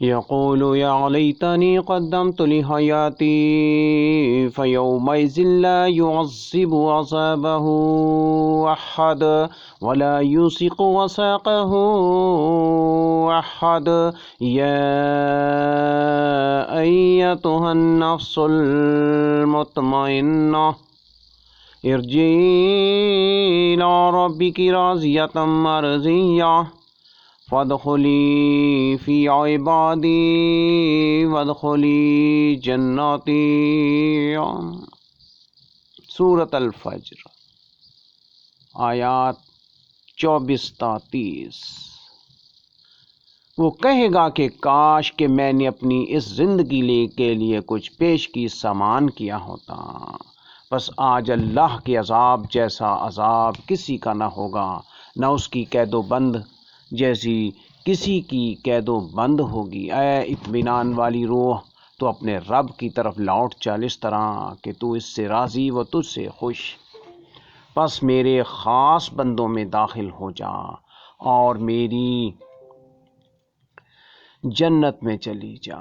يقول يا ليتني قدمت لحياتي فيومئذ لا يعذب عذابه أحد ولا يوثق وثاقه أحد. يا أيتها النفس المطمئنة ارجعي إلى ربك راضية مرضية فادخلی فی عبادی وادخلی جناتی۔ سورۃ الفجر آیات 24 تا 30۔ وہ کہے گا کہ کاش کہ میں نے اپنی اس زندگی کے لیے کچھ پیش کی سامان کیا ہوتا، بس آج اللہ کے عذاب جیسا عذاب کسی کا نہ ہوگا، نہ اس کی قید و بند جیسی کسی کی قید و بند ہوگی۔ اے اطمینان والی روح، تو اپنے رب کی طرف لوٹ چل اس طرح کہ تو اس سے راضی و تجھ سے خوش، پس میرے خاص بندوں میں داخل ہو جا اور میری جنت میں چلی جا۔